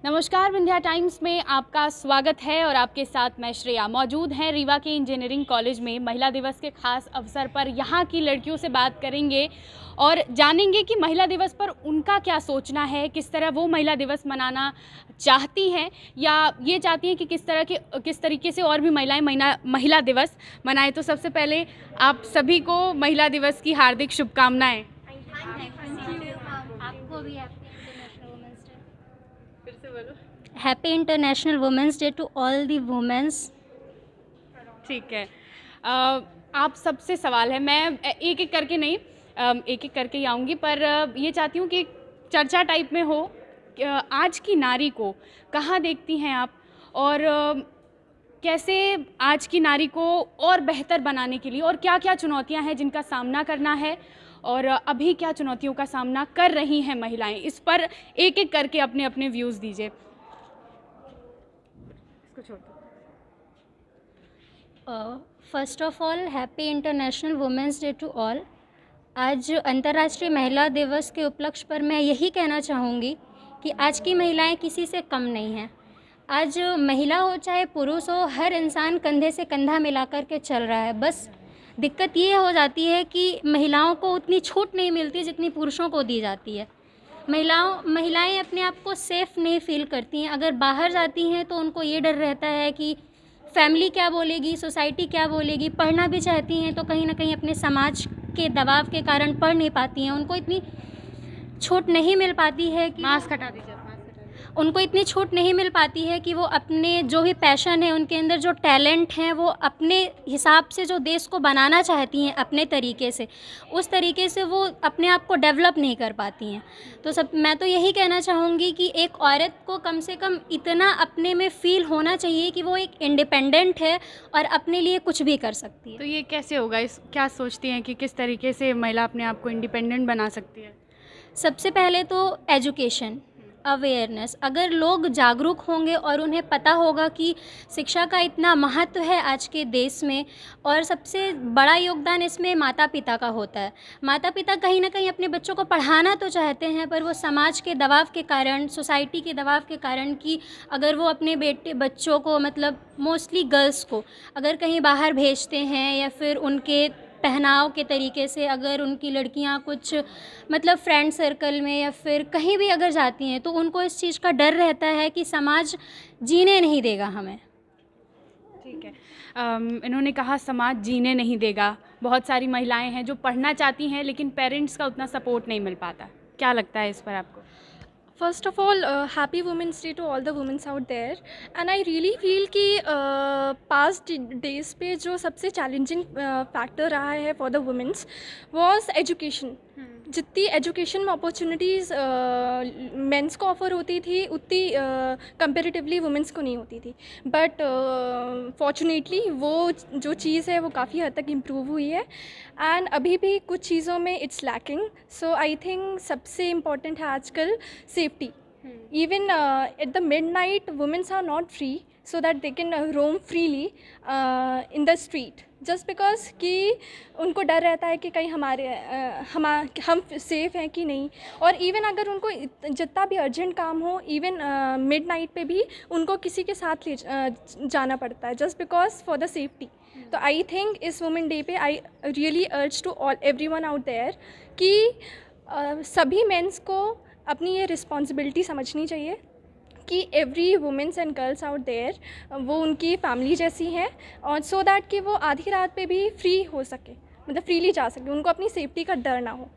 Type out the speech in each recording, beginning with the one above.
नमस्कार, विंध्या टाइम्स में आपका स्वागत है और आपके साथ मैं श्रेया मौजूद हैं रीवा के इंजीनियरिंग कॉलेज में। महिला दिवस के खास अवसर पर यहाँ की लड़कियों से बात करेंगे और जानेंगे कि महिला दिवस पर उनका क्या सोचना है, किस तरह वो महिला दिवस मनाना चाहती हैं या ये चाहती हैं कि किस तरीके से और भी महिलाएं महिला दिवस मनाएं। तो सबसे पहले आप सभी को महिला दिवस की हार्दिक शुभकामनाएँ। आपको भी हैप्पी इंटरनेशनल वुमेंस डे। फिर से बोलो। Happy international women's day to all the womens. ठीक है। आप सबसे सवाल है, मैं एक एक करके नहीं, एक एक करके ही आऊँगी, पर ये चाहती हूँ कि चर्चा टाइप में हो कि आज की नारी को कहाँ देखती हैं आप और कैसे आज की नारी को और बेहतर बनाने के लिए और क्या क्या चुनौतियाँ हैं जिनका सामना करना है और अभी क्या चुनौतियों का सामना कर रही हैं महिलाएं, इस पर एक एक करके अपने अपने व्यूज़ दीजिए। इसको छोड़ दो। First of all happy international women's day to all. आज अंतर्राष्ट्रीय महिला दिवस के उपलक्ष्य पर मैं यही कहना चाहूँगी कि आज की महिलाएं किसी से कम नहीं हैं। आज महिला हो चाहे पुरुष हो, हर इंसान कंधे से कंधा मिलाकर के चल रहा है। बस दिक्कत ये हो जाती है कि महिलाओं को उतनी छूट नहीं मिलती जितनी पुरुषों को दी जाती है। महिलाएं अपने आप को सेफ़ नहीं फील करती हैं। अगर बाहर जाती हैं तो उनको ये डर रहता है कि फैमिली क्या बोलेगी, सोसाइटी क्या बोलेगी। पढ़ना भी चाहती हैं तो कहीं ना कहीं अपने समाज के दबाव के कारण पढ़ नहीं पाती हैं। उनको इतनी छूट नहीं मिल पाती है कि मास्क हटा दीजिए। उनको इतनी छूट नहीं मिल पाती है कि वो अपने जो भी पैशन है, उनके अंदर जो टैलेंट हैं, वो अपने हिसाब से जो देश को बनाना चाहती हैं अपने तरीके से, उस तरीके से वो अपने आप को डेवलप नहीं कर पाती हैं। तो मैं तो यही कहना चाहूँगी कि एक औरत को कम से कम इतना अपने में फ़ील होना चाहिए कि वो एक इंडिपेंडेंट है और अपने लिए कुछ भी कर सकती है। तो ये कैसे होगा, इस क्या सोचती हैं कि किस तरीके से महिला अपने आप को इंडिपेंडेंट बना सकती है? सबसे पहले तो एजुकेशन, अवेयरनेस। अगर लोग जागरूक होंगे और उन्हें पता होगा कि शिक्षा का इतना महत्व है आज के देश में, और सबसे बड़ा योगदान इसमें माता पिता का होता है। माता पिता कहीं ना कहीं अपने बच्चों को पढ़ाना तो चाहते हैं, पर वो समाज के दबाव के कारण, सोसाइटी के दबाव के कारण कि अगर वो अपने बच्चों को, मतलब मोस्टली गर्ल्स को, अगर कहीं बाहर भेजते हैं या फिर उनके पहनाव के तरीके से, अगर उनकी लड़कियां कुछ मतलब फ्रेंड सर्कल में या फिर कहीं भी अगर जाती हैं, तो उनको इस चीज़ का डर रहता है कि समाज जीने नहीं देगा हमें। ठीक है। इन्होंने कहा समाज जीने नहीं देगा। बहुत सारी महिलाएं हैं जो पढ़ना चाहती हैं लेकिन पेरेंट्स का उतना सपोर्ट नहीं मिल पाता। क्या लगता है इस पर आपको? First of all, happy Women's Day to all the women out there. And I really feel कि past days पे जो सबसे challenging factor रहा है for the women's was education. जितनी एजुकेशन में अपॉर्चुनिटीज़ मेंस को ऑफ़र होती थी, उतनी कंपेरेटिवली वुमेंस को नहीं होती थी। बट फॉर्चुनेटली वो जो चीज़ है वो काफ़ी हद तक इम्प्रूव हुई है, एंड अभी भी कुछ चीज़ों में it's lacking. So I think सबसे इम्पॉर्टेंट है आजकल safety. Even at the midnight, women are not free so that they can roam freely in the street, just because कि उनको डर रहता है कि कहीं हम सेफ़ हैं कि नहीं। और इवन अगर उनको जितना भी अर्जेंट काम हो, इवन मिडनाइट पे भी उनको किसी के साथ जाना पड़ता है, just because for the safety. तो आई थिंक इस वुमेन डे पे I really urge to all everyone out there कि सभी मेंस को अपनी ये रिस्पॉन्सिबिलिटी समझनी चाहिए कि every womens and girls out there वो उनकी फैमिली जैसी हैं, और सो दैट कि वो आधी रात पे भी फ्री हो सके, मतलब फ्रीली जा सके, उनको अपनी सेफ्टी का डर ना हो।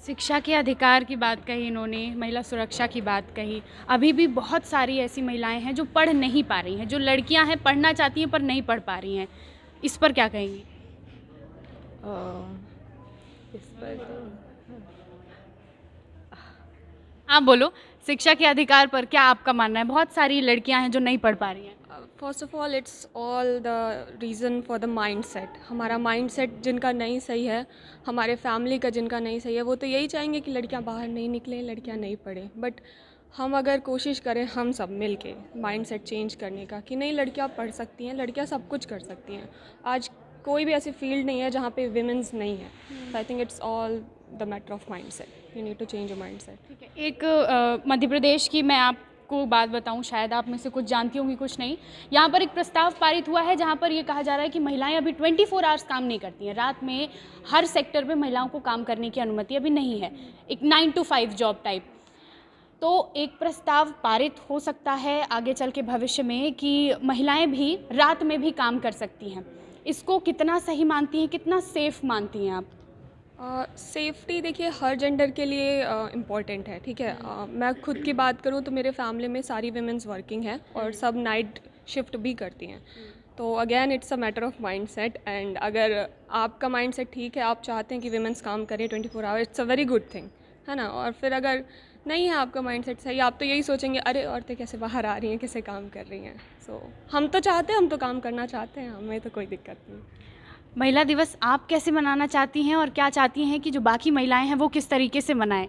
शिक्षा के अधिकार की बात कही इन्होंने, महिला सुरक्षा की बात कही। अभी भी बहुत सारी ऐसी महिलाएं हैं जो पढ़ नहीं पा रही हैं, जो लड़कियां हैं पढ़ना चाहती हैं पर नहीं पढ़ पा रही हैं। इस पर क्या कहेंगी? इस पर आप बोलो, शिक्षा के अधिकार पर क्या आपका मानना है? बहुत सारी लड़कियां हैं जो नहीं पढ़ पा रही हैं। First of all it's all the reason for the mind set. हमारा माइंड सेट जिनका नहीं सही है, हमारे फैमिली का जिनका नहीं सही है, वो तो यही चाहेंगे कि लड़कियां बाहर नहीं निकलें, लड़कियां नहीं पढ़ें। बट हम अगर कोशिश करें, हम सब मिल के माइंड सेट चेंज करने का कि नहीं, लड़कियां पढ़ सकती हैं, लड़कियां सब कुछ कर सकती हैं। आज कोई भी ऐसी फील्ड नहीं है जहाँ पे विमेंस नहीं है। I think it's all the matter of mindset. You need to change your mindset. ठीक है। एक मध्य प्रदेश की मैं आप आपको बात बताऊं, शायद आप में से कुछ जानती होंगी कुछ नहीं। यहाँ पर एक प्रस्ताव पारित हुआ है जहाँ पर ये कहा जा रहा है कि महिलाएं अभी 24 आवर्स काम नहीं करती हैं। रात में हर सेक्टर में महिलाओं को काम करने की अनुमति अभी नहीं है, एक 9 to 5 जॉब टाइप। तो एक प्रस्ताव पारित हो सकता है आगे चल के भविष्य में कि महिलाएं भी रात में भी काम कर सकती हैं। इसको कितना सही मानती हैं, कितना सेफ़ मानती हैं आप? सेफ्टी देखिए हर जेंडर के लिए इम्पॉर्टेंट है, ठीक है। मैं खुद की बात करूँ तो मेरे फैमिली में सारी वीमेंस वर्किंग हैं और सब नाइट शिफ्ट भी करती हैं। तो again it's a matter of mind set, and अगर आपका माइंड सेट ठीक है, आप चाहते हैं कि वीमेंस काम करें 24 hour, it's a very good thing, है ना। और फिर अगर नहीं है आपका माइंड सेट सही, आप तो यही सोचेंगे अरे औरतें कैसे बाहर आ रही हैं, कैसे काम कर रही हैं। सो हम तो चाहते हैं, हम तो काम करना चाहते हैं, हमें तो कोई दिक्कत नहीं। महिला दिवस आप कैसे मनाना चाहती हैं और क्या चाहती हैं कि जो बाकी महिलाएं हैं वो किस तरीके से मनाएं?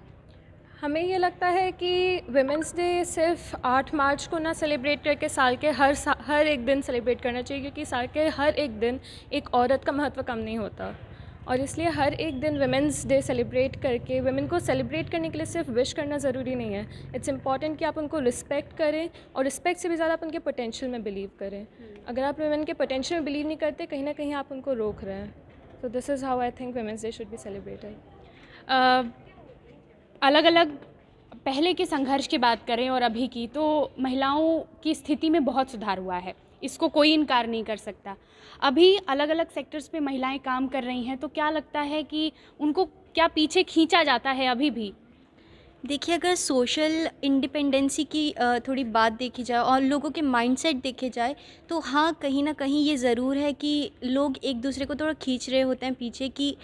हमें ये लगता है कि विमेंस डे सिर्फ 8 मार्च को ना सेलिब्रेट करके साल के हर एक दिन सेलिब्रेट करना चाहिए, क्योंकि साल के हर एक दिन एक औरत का महत्व कम नहीं होता। और इसलिए हर एक दिन विमेंस डे सेलिब्रेट करके, विमेन को सेलिब्रेट करने के लिए सिर्फ विश करना ज़रूरी नहीं है। इट्स इम्पॉर्टेंट कि आप उनको रिस्पेक्ट करें, और रिस्पेक्ट से भी ज़्यादा आप उनके पोटेंशियल में बिलीव करें। अगर आप विमेन के पोटेंशियल में बिलीव नहीं करते, कहीं ना कहीं आप उनको रोक रहे हैं। So this is how I think women's day should be celebrated. अलग अलग पहले के संघर्ष की बात करें और अभी की, तो महिलाओं की स्थिति में बहुत सुधार हुआ है, इसको कोई इनकार नहीं कर सकता। अभी अलग अलग सेक्टर्स पे महिलाएं काम कर रही हैं, तो क्या लगता है कि उनको क्या पीछे खींचा जाता है अभी भी? देखिए, अगर सोशल इंडिपेंडेंसी की थोड़ी बात देखी जाए और लोगों के माइंडसेट देखे जाए, तो हाँ, कहीं ना कहीं ये ज़रूर है कि लोग एक दूसरे को थोड़ा खींच रहे होते हैं पीछे, कि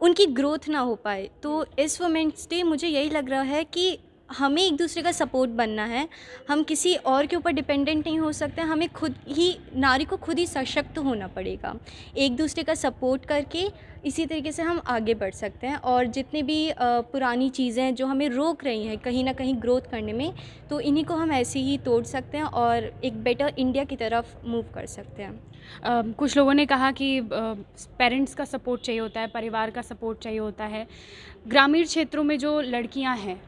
उनकी ग्रोथ ना हो पाए। तो इस वुमेन्स डे मुझे यही लग रहा है कि हमें एक दूसरे का सपोर्ट बनना है। हम किसी और के ऊपर डिपेंडेंट नहीं हो सकते, हमें खुद ही, नारी को खुद ही सशक्त होना पड़ेगा। एक दूसरे का सपोर्ट करके इसी तरीके से हम आगे बढ़ सकते हैं, और जितनी भी पुरानी चीज़ें जो हमें रोक रही हैं कहीं ना कहीं ग्रोथ करने में, तो इन्हीं को हम ऐसे ही तोड़ सकते हैं और एक बेटर इंडिया की तरफ मूव कर सकते हैं। कुछ लोगों ने कहा कि पेरेंट्स का सपोर्ट चाहिए होता है, परिवार का सपोर्ट चाहिए होता है। ग्रामीण क्षेत्रों में जो लड़कियां हैं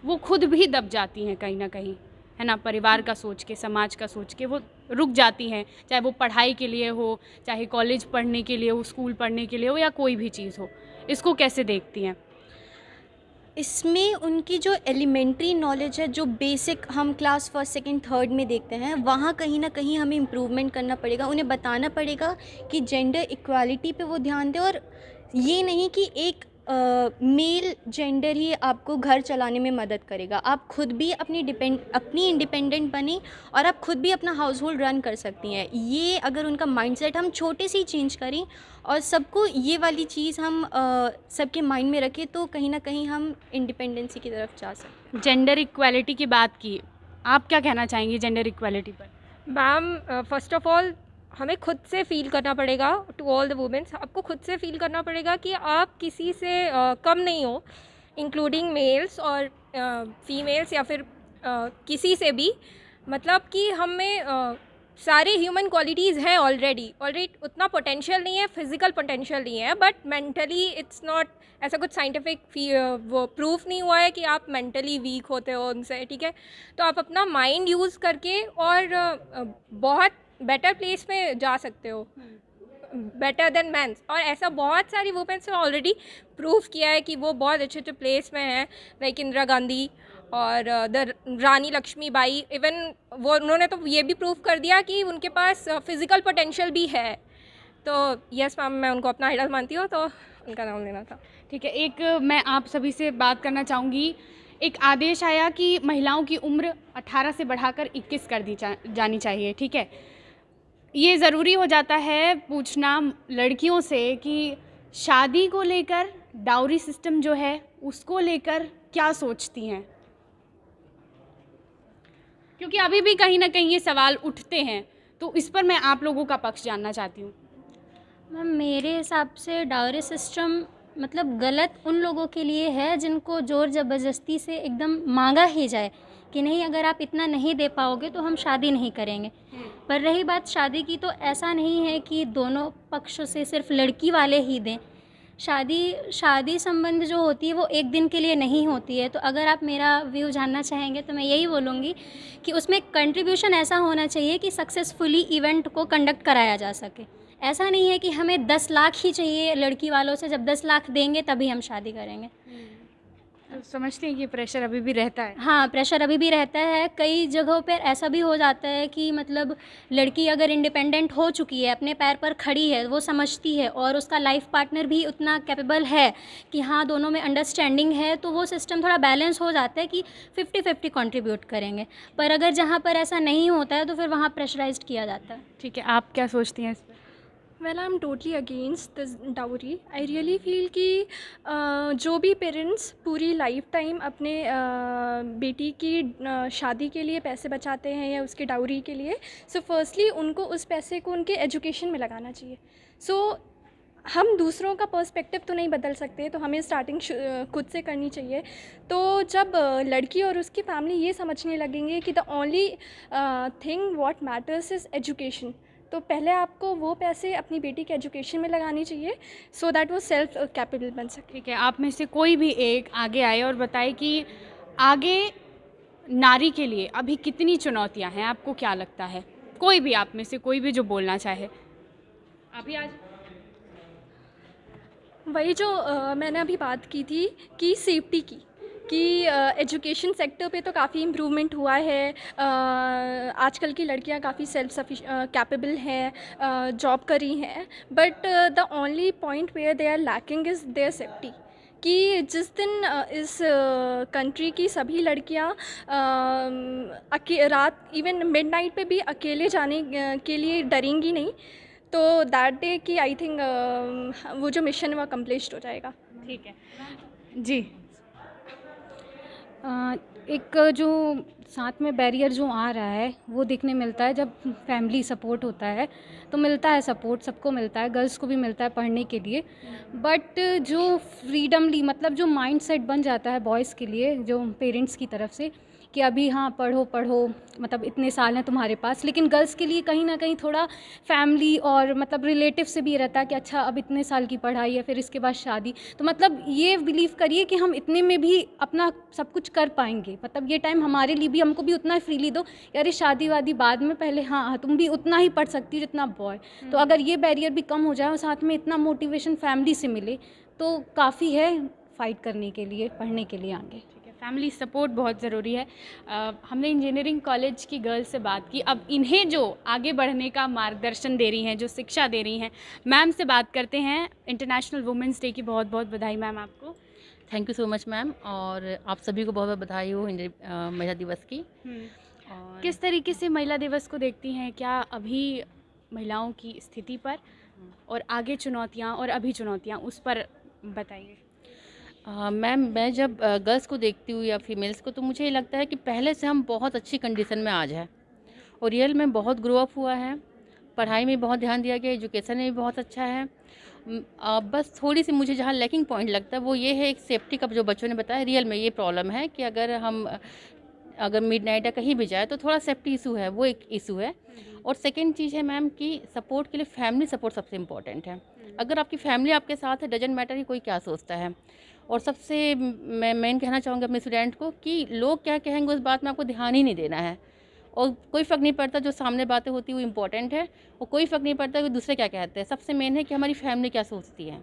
वो खुद भी दब जाती हैं कहीं ना कहीं, है ना। परिवार का सोच के, समाज का सोच के वो रुक जाती हैं, चाहे वो पढ़ाई के लिए हो, चाहे कॉलेज पढ़ने के लिए हो, स्कूल पढ़ने के लिए हो, या कोई भी चीज़ हो। इसको कैसे देखती हैं? इसमें उनकी जो एलिमेंट्री नॉलेज है, जो बेसिक हम क्लास 1, 2, 3 में देखते हैं, वहाँ कहीं ना कहीं हमें इम्प्रूवमेंट करना पड़ेगा। उन्हें बताना पड़ेगा कि जेंडर इक्वालिटी पे वो ध्यान दें, और ये नहीं कि एक मेल जेंडर ही आपको घर चलाने में मदद करेगा। आप खुद भी अपनी इंडिपेंडेंट बने, और आप खुद भी अपना हाउस होल्ड रन कर सकती हैं। ये अगर उनका माइंडसेट हम छोटे से ही चेंज करें और सबको ये वाली चीज़ हम सबके माइंड में रखें, तो कहीं ना कहीं हम इंडिपेंडेंसी की तरफ जा सकते हैं। जेंडर इक्वालिटी की बात की, आप क्या कहना चाहेंगी जेंडर इक्वालिटी पर? मैम, फर्स्ट ऑफ ऑल हमें खुद से फील करना पड़ेगा, टू ऑल द वुमेन्स, आपको खुद से फील करना पड़ेगा कि आप किसी से कम नहीं हो, इंक्लूडिंग मेल्स और फीमेल्स, या फिर किसी से भी। मतलब कि हमें सारे ह्यूमन क्वालिटीज़ हैं ऑलरेडी उतना पोटेंशियल नहीं है, फिजिकल पोटेंशियल नहीं है, बट मेंटली इट्स नॉट, ऐसा कुछ साइंटिफिक वो प्रूफ नहीं हुआ है कि आप मेंटली वीक होते हो उनसे, ठीक है। तो आप अपना माइंड यूज़ करके और बहुत बेटर प्लेस में जा सकते हो, बेटर देन मैंस। और ऐसा बहुत सारी वुमेन्स ने ऑलरेडी प्रूव किया है कि वो बहुत अच्छे अच्छे प्लेस में हैं, लाइक इंदिरा गांधी और द रानी लक्ष्मीबाई। इवन वो, उन्होंने तो ये भी प्रूव कर दिया कि उनके पास फिज़िकल पोटेंशियल भी है। तो यस मैम, मैं उनको अपना आइडल मानती हूँ, तो उनका नाम लेना था। ठीक है, एक मैं आप सभी से बात करना चाहूँगी। एक आदेश आया कि महिलाओं की उम्र 18 से बढ़ाकर 21 कर दी जानी चाहिए, ठीक है। ये ज़रूरी हो जाता है पूछना लड़कियों से कि शादी को लेकर, डाउरी सिस्टम जो है उसको लेकर क्या सोचती हैं, क्योंकि अभी भी कहीं ना कहीं ये सवाल उठते हैं। तो इस पर मैं आप लोगों का पक्ष जानना चाहती हूँ। मैम, मेरे हिसाब से डाउरी सिस्टम मतलब गलत उन लोगों के लिए है जिनको ज़ोर ज़बरदस्ती से एकदम मांगा ही जाए कि नहीं, अगर आप इतना नहीं दे पाओगे तो हम शादी नहीं करेंगे। पर रही बात शादी की, तो ऐसा नहीं है कि दोनों पक्षों से सिर्फ लड़की वाले ही दें। शादी संबंध जो होती है वो एक दिन के लिए नहीं होती है। तो अगर आप मेरा व्यू जानना चाहेंगे तो मैं यही बोलूँगी कि उसमें कंट्रीब्यूशन ऐसा होना चाहिए कि सक्सेसफुली इवेंट को कंडक्ट कराया जा सके। ऐसा नहीं है कि हमें 10 लाख ही चाहिए लड़की वालों से, जब 10 लाख देंगे तभी हम शादी करेंगे। तो समझते हैं कि प्रेशर अभी भी रहता है। हाँ, प्रेशर अभी भी रहता है। कई जगहों पर ऐसा भी हो जाता है कि मतलब लड़की अगर इंडिपेंडेंट हो चुकी है, अपने पैर पर खड़ी है, वो समझती है और उसका लाइफ पार्टनर भी उतना कैपेबल है कि हाँ दोनों में अंडरस्टैंडिंग है, तो वो सिस्टम थोड़ा बैलेंस हो जाता है कि 50-50 कंट्रीब्यूट करेंगे। पर अगर जहाँ पर ऐसा नहीं होता है तो फिर वहाँ प्रेशराइज्ड किया जाता है। ठीक है, आप क्या सोचती हैं इस पर? Well I am totally against this dowry. I really feel कि जो भी पेरेंट्स पूरी लाइफ टाइम अपने बेटी की शादी के लिए पैसे बचाते हैं या उसकी डाउरी के लिए, सो फर्स्टली उनको उस पैसे को उनके एजुकेशन में लगाना चाहिए। सो हम दूसरों का पर्सपेक्टिव तो नहीं बदल सकते, तो हमें स्टार्टिंग खुद से करनी चाहिए। तो जब लड़की और उसकी फैमिली ये समझने लगेंगे कि the only thing what matters is education, तो पहले आपको वो पैसे अपनी बेटी के एजुकेशन में लगानी चाहिए सो दैट वो सेल्फ कैपेबल बन सके। ठीक है, आप में से कोई भी एक आगे आए और बताए कि आगे नारी के लिए अभी कितनी चुनौतियां हैं, आपको क्या लगता है? कोई भी आप में से कोई भी जो बोलना चाहे अभी आज। वही जो मैंने अभी बात की थी कि सेफ्टी की, कि एजुकेशन सेक्टर पे तो काफ़ी इम्प्रूवमेंट हुआ है। आजकल की लड़कियां काफ़ी सेल्फ कैपेबल हैं, जॉब करी हैं, but the only point where they are lacking is their safety. कि जिस दिन इस कंट्री की सभी लड़कियां रात इवन मिडनाइट पे भी अकेले जाने के लिए डरेंगी नहीं, तो दैट डे की आई थिंक वो जो मिशन है वो अकम्प्लिश्ड हो जाएगा। ठीक है जी। एक जो साथ में बैरियर जो आ रहा है वो देखने मिलता है जब फैमिली सपोर्ट होता है, तो मिलता है सपोर्ट, सबको मिलता है, गर्ल्स को भी मिलता है पढ़ने के लिए। बट जो फ्रीडमली मतलब जो माइंडसेट बन जाता है बॉयज़ के लिए जो पेरेंट्स की तरफ से कि अभी हाँ पढ़ो पढ़ो, मतलब इतने साल हैं तुम्हारे पास, लेकिन गर्ल्स के लिए कहीं ना कहीं थोड़ा फैमिली और मतलब रिलेटिव से भी रहता है कि अच्छा अब इतने साल की पढ़ाई है फिर इसके बाद शादी। तो मतलब ये बिलीव करिए कि हम इतने में भी अपना सब कुछ कर पाएंगे, मतलब ये टाइम हमारे लिए भी, हमको भी उतना फ्रीली दो यार, ये शादी वादी बाद में, पहले हाँ तुम भी उतना ही पढ़ सकती हो जितना बॉय। तो अगर ये बैरियर भी कम हो जाए और साथ में इतना मोटिवेशन फैमिली से मिले तो काफ़ी है फाइट करने के लिए, पढ़ने के लिए आगे। फैमिली सपोर्ट बहुत ज़रूरी है। हमने इंजीनियरिंग कॉलेज की गर्ल्स से बात की, अब इन्हें जो आगे बढ़ने का मार्गदर्शन दे रही हैं, जो शिक्षा दे रही हैं, मैम से बात करते हैं। इंटरनेशनल वुमेंस डे की बहुत बहुत बधाई मैम आपको। Thank you so much ma'am, और आप सभी को बहुत बहुत बधाई हो महिला दिवस की। और किस तरीके से महिला दिवस को देखती हैं, क्या अभी महिलाओं की स्थिति पर और आगे चुनौतियाँ और अभी चुनौतियाँ, उस पर बताइए। मैम मैं जब गर्ल्स को देखती हूँ या फीमेल्स को, तो मुझे ये लगता है कि पहले से हम बहुत अच्छी कंडीशन में आज है और रियल में बहुत ग्रो अप हुआ है, पढ़ाई में बहुत ध्यान दिया गया, एजुकेशन में भी बहुत अच्छा है। बस थोड़ी सी मुझे जहाँ लैकिंग पॉइंट लगता है वो ये है एक सेफ्टी का, जो बच्चों ने बताया रियल में ये प्रॉब्लम है कि अगर मिडनाइट या कहीं भी जाए तो थोड़ा सेफ्टी इशू है, वो एक इशू है। और सेकेंड चीज़ है मैम कि सपोर्ट के लिए फैमिली सपोर्ट सबसे इम्पॉर्टेंट है। अगर आपकी फैमिली आपके साथ है, डजेंट मैटर कि कोई क्या सोचता है। और सबसे मैं मेन कहना चाहूँगी अपने स्टूडेंट को कि लोग क्या कहेंगे उस बात में आपको ध्यान ही नहीं देना है, और कोई फ़र्क नहीं पड़ता, जो सामने बातें होती हैं वो इम्पोर्टेंट है, और कोई फ़र्क नहीं पड़ता कि दूसरे क्या कहते हैं। सबसे मेन है कि हमारी फैमिली क्या सोचती है।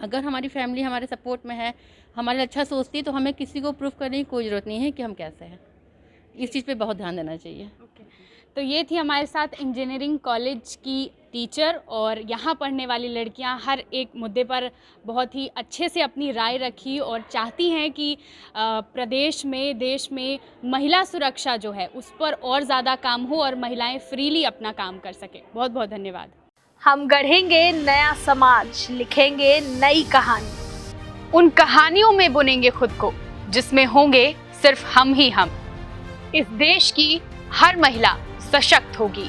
अगर हमारी फैमिली हमारे सपोर्ट में है, हमारे लिए अच्छा सोचती है, तो हमें किसी को प्रूफ करने की कोई ज़रूरत नहीं है कि हम कैसे हैं। इस चीज़ पे बहुत ध्यान देना चाहिए। तो ये थी हमारे साथ इंजीनियरिंग कॉलेज की टीचर, और यहाँ पढ़ने वाली लड़कियाँ हर एक मुद्दे पर बहुत ही अच्छे से अपनी राय रखी और चाहती हैं कि प्रदेश में, देश में महिला सुरक्षा जो है उस पर और ज़्यादा काम हो और महिलाएं फ्रीली अपना काम कर सकें। बहुत बहुत धन्यवाद। हम गढ़ेंगे नया समाज, लिखेंगे नई कहानी। उन कहानियों में बुनेंगे खुद को जिसमें होंगे सिर्फ हम ही हम। इस देश की हर महिला सशक्त होगी।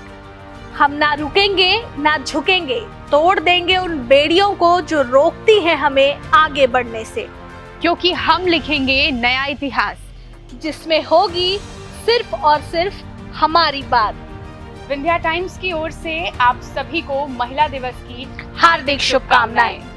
हम ना रुकेंगे ना झुकेंगे, तोड़ देंगे उन बेड़ियों को जो रोकती हैं हमें आगे बढ़ने से। क्योंकि हम लिखेंगे नया इतिहास जिसमें होगी सिर्फ और सिर्फ हमारी बात। विंध्या टाइम्स की ओर से आप सभी को महिला दिवस की हार्दिक शुभकामनाएं।